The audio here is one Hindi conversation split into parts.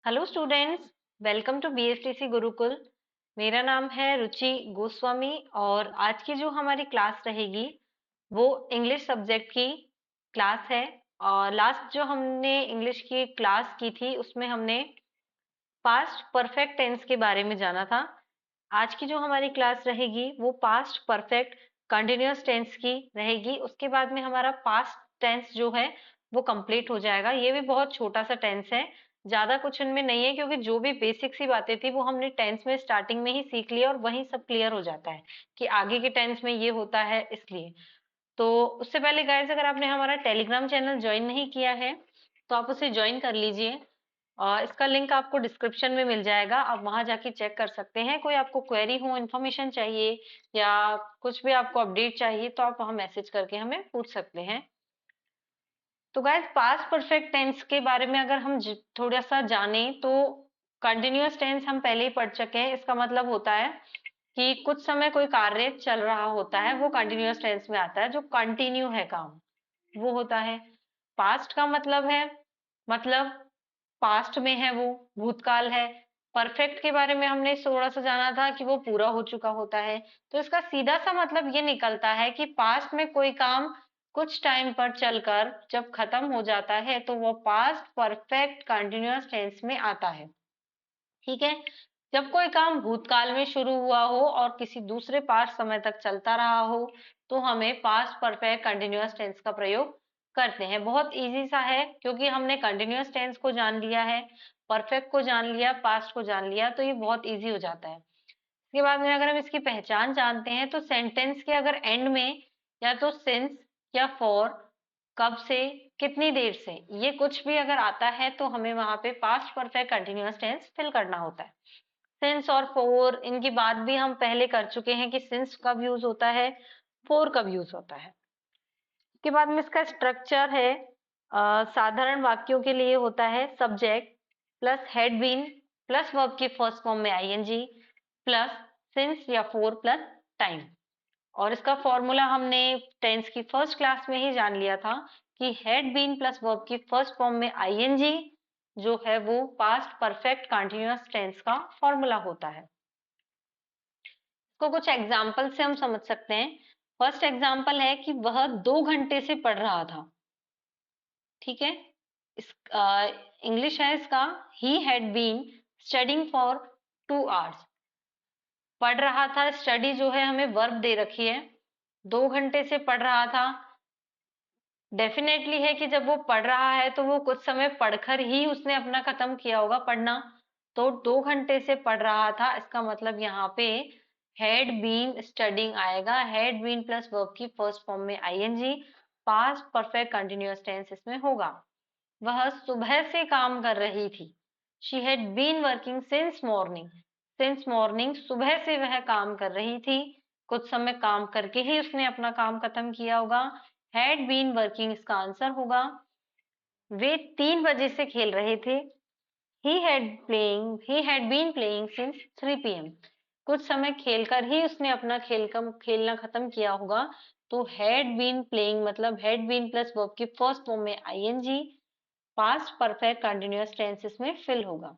Hello students, welcome to BSTC Gurukul. मेरा नाम है रुचि गोस्वामी और आज की जो हमारी क्लास रहेगी वो इंग्लिश सब्जेक्ट की क्लास है। और लास्ट जो हमने इंग्लिश की क्लास की थी उसमें हमने पास्ट परफेक्ट टेंस के बारे में जाना था। आज की जो हमारी क्लास रहेगी वो पास्ट परफेक्ट कंटिन्यूअस टेंस की रहेगी। उसके बाद में हमारा पास्ट टेंस जो है वो कंप्लीट हो जाएगा। ये भी बहुत छोटा सा टेंस है, ज्यादा कुछ इनमें नहीं है, क्योंकि जो भी बेसिक सी बातें थी वो हमने टेंस में स्टार्टिंग में ही सीख लिया और वही सब क्लियर हो जाता है कि आगे के टेंस में ये होता है। इसलिए तो उससे पहले गाइस, अगर आपने हमारा टेलीग्राम चैनल ज्वाइन नहीं किया है तो आप उसे ज्वाइन कर लीजिए। और इसका लिंक आपको डिस्क्रिप्शन में मिल जाएगा, आप वहां जाके चेक कर सकते हैं। कोई आपको क्वेरी हो, इन्फॉर्मेशन चाहिए या कुछ भी आपको अपडेट चाहिए तो आप वहां मैसेज करके हमें पूछ सकते हैं। तो गाइस, पास्ट परफेक्ट टेंस के बारे में अगर हम थोड़ा सा जाने तो कंटिन्यूअस टेंस हम पहले ही पढ़ चुके हैं। इसका मतलब होता है कि कुछ समय कोई कार्य चल रहा होता है, वो कंटिन्यूअस टेंस में आता है। जो कंटिन्यू है काम, वो होता है। पास्ट का मतलब पास्ट में है, वो भूतकाल है। परफेक्ट के बारे में हमने थोड़ा सा जाना था कि वो पूरा हो चुका होता है। तो इसका सीधा सा मतलब ये निकलता है कि पास्ट में कोई काम कुछ टाइम पर चलकर जब खत्म हो जाता है तो वो पास्ट परफेक्ट कंटिन्यूअस टेंस में आता है। ठीक है। जब कोई काम भूतकाल में शुरू हुआ हो और किसी दूसरे पास्ट समय तक चलता रहा हो तो हमें पास्ट परफेक्ट कंटिन्यूअस टेंस का प्रयोग करते हैं। बहुत इजी सा है, क्योंकि हमने कंटिन्यूअस टेंस को जान लिया है, परफेक्ट को जान लिया, पास्ट को जान लिया, तो ये बहुत इजी हो जाता है। इसके बाद में अगर हम इसकी पहचान जानते हैं तो सेंटेंस के अगर एंड में या तो सिंस या फॉर, कब से, कितनी देर से, ये कुछ भी अगर आता है तो हमें वहां पे past perfect continuous tense fill करना होता है। सिंस और फोर, इनकी बात भी हम पहले कर चुके हैं कि सिंस कब यूज होता है, फोर कब यूज होता है। इसके बाद में इसका स्ट्रक्चर है, साधारण वाक्यों के लिए होता है subject plus had been plus verb की फर्स्ट फॉर्म में आईएनजी प्लस सिंस या फोर प्लस टाइम। और इसका फॉर्मूला हमने टेंस की फर्स्ट क्लास में ही जान लिया था कि हैड बीन प्लस वर्ब की फर्स्ट फॉर्म में आईएनजी जो है वो पास्ट परफेक्ट कंटीन्यूअस टेंस का फॉर्मूला होता है। इसको कुछ एग्जाम्पल से हम समझ सकते हैं। फर्स्ट एग्जाम्पल है कि वह 2 घंटे से पढ़ रहा था। ठीक है। इस इंग्लिश है इसका, he had been studying for 2 hours. पढ़ रहा था, स्टडी जो है हमें वर्ब दे रखी है। 2 घंटे से पढ़ रहा था, डेफिनेटली है कि जब वो पढ़ रहा है तो वो कुछ समय पढ़कर ही उसने अपना खत्म किया होगा पढ़ना। तो 2 घंटे से पढ़ रहा था, इसका मतलब यहाँ पे हैड बीन स्टडिंग आएगा। हैड बीन प्लस वर्ब की फर्स्ट फॉर्म में ING, past perfect continuous tense इसमें होगा। वह सुबह से काम कर रही थी। She had been working since morning. Since morning, सुबह से वह काम कर रही थी, कुछ समय काम करके ही उसने अपना काम खत्म किया होगा। हैड बीन वर्किंग इसका आंसर होगा। वे 3 बजे से खेल रहे थे। He had been playing since 3 PM। कुछ समय खेलकर ही उसने अपना खेलना खत्म किया होगा। तो हैड बीन प्लेइंग मतलब हैड बीन प्लस वर्ब की फर्स्ट फॉर्म में ING, past perfect continuous tense इसमें फिल होगा।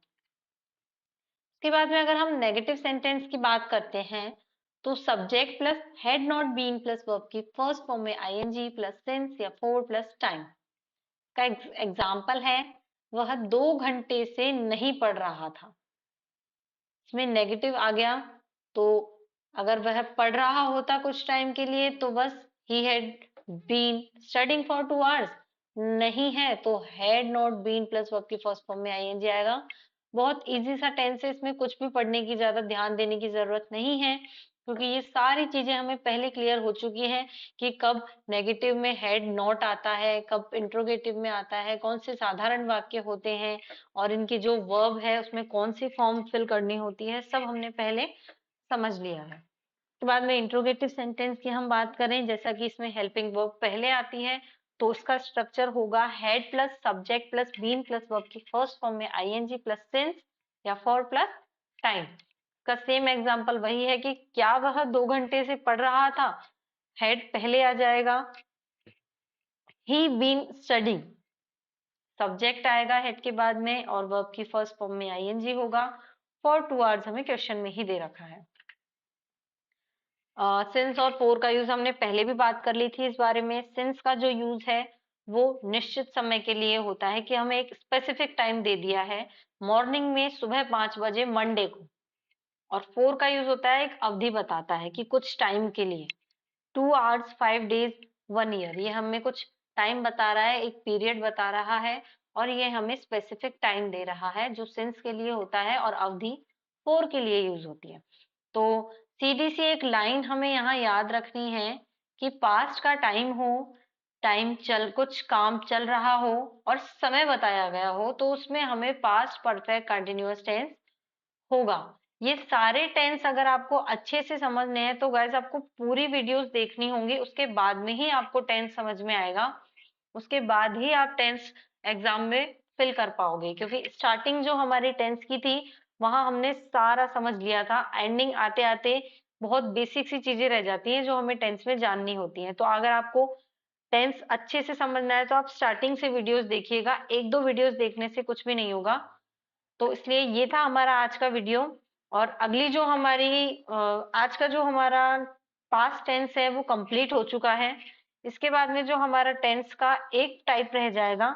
उसके बाद में अगर हम नेगेटिव सेंटेंस की बात करते हैं तो subject plus had not been plus verb की फर्स्ट फॉर्म में आईएनजी प्लस सिंस या फोर प्लस टाइम का एग्जाम्पल है, वह 2 घंटे से नहीं पढ़ रहा था। इसमें नेगेटिव आ गया, तो अगर वह पढ़ रहा होता कुछ टाइम के लिए तो बस he had been studying for 2 hours. नहीं है तो had not been plus verb की फर्स्ट फॉर्म में आईएनजी आएगा। बहुत इजी सा टेंस है, इसमें कुछ भी पढ़ने की ज्यादा ध्यान देने की जरूरत नहीं है, क्योंकि ये सारी चीजें हमें पहले क्लियर हो चुकी हैं कि कब नेगेटिव में हैड नॉट आता है, कब इंट्रोगेटिव में आता है, कौन से साधारण वाक्य होते हैं और इनकी जो वर्ब है उसमें कौन सी फॉर्म फिल करनी होती है, सब हमने पहले समझ लिया है। उसके बाद में इंट्रोगेटिव सेंटेंस की हम बात करें, जैसा कि इसमें हेल्पिंग वर्ब पहले आती है तो उसका स्ट्रक्चर होगा had plus subject plus been plus verb की फर्स्ट फॉर्म में आईएनजी प्लस सिंस या फॉर प्लस टाइम। का सेम एग्जांपल वही है कि क्या वह 2 घंटे से पढ़ रहा था, हैड पहले आ जाएगा। ही बीन स्टडिंग, सब्जेक्ट आएगा हेड के बाद में और वर्ब की फर्स्ट फॉर्म में आईएनजी होगा। फॉर 2 आवर्स हमें क्वेश्चन में ही दे रखा है। सिंस और फोर का यूज हमने पहले भी बात कर ली थी इस बारे में। सिंस का जो यूज है वो निश्चित समय के लिए होता है कि हमें एक स्पेसिफिक टाइम दे दिया है मॉर्निंग में सुबह 5 बजे मंडे को। और फोर का यूज होता है एक अवधि बताता है कि कुछ टाइम के लिए 2 आवर्स 5 डेज 1 ईयर, ये हमें कुछ टाइम बता रहा है, एक पीरियड बता रहा है और ये हमें स्पेसिफिक टाइम दे रहा है जो सिंस के लिए होता है और अवधि फोर के लिए यूज होती है। तो सीधी सी एक लाइन हमें यहाँ याद रखनी है कि पास्ट का टाइम हो, टाइम चल कुछ काम चल रहा हो और समय बताया गया हो तो उसमें हमें पास्ट परफेक्ट कंटिन्यूअस टेंस होगा। ये सारे टेंस अगर आपको अच्छे से समझने हैं तो गाइस आपको पूरी वीडियोस देखनी होंगी, उसके बाद में ही आपको टेंस समझ में आएगा, उसके बाद ही आप टेंस एग्जाम में फिल कर पाओगे। क्योंकि स्टार्टिंग जो हमारी टेंस की थी वहां हमने सारा समझ लिया था, एंडिंग आते आते बहुत बेसिक सी चीजें रह जाती हैं जो हमें टेंस में जाननी होती हैं। तो अगर आपको टेंस अच्छे से समझना है तो आप स्टार्टिंग से वीडियोस देखिएगा, एक दो वीडियोस देखने से कुछ भी नहीं होगा। तो इसलिए ये था हमारा आज का वीडियो। और अगली जो हमारी आज का जो हमारा पास्ट टेंस है वो कंप्लीट हो चुका है। इसके बाद में जो हमारा टेंस का एक टाइप रह जाएगा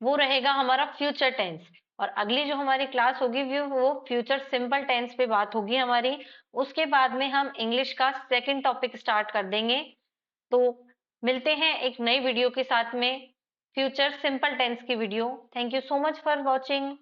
वो रहेगा हमारा फ्यूचर टेंस। और अगली जो हमारी क्लास होगी वो फ्यूचर सिंपल टेंस पे बात होगी हमारी। उसके बाद में हम इंग्लिश का सेकंड टॉपिक स्टार्ट कर देंगे। तो मिलते हैं एक नई वीडियो के साथ में, फ्यूचर सिंपल टेंस की video. Thank you so much for watching.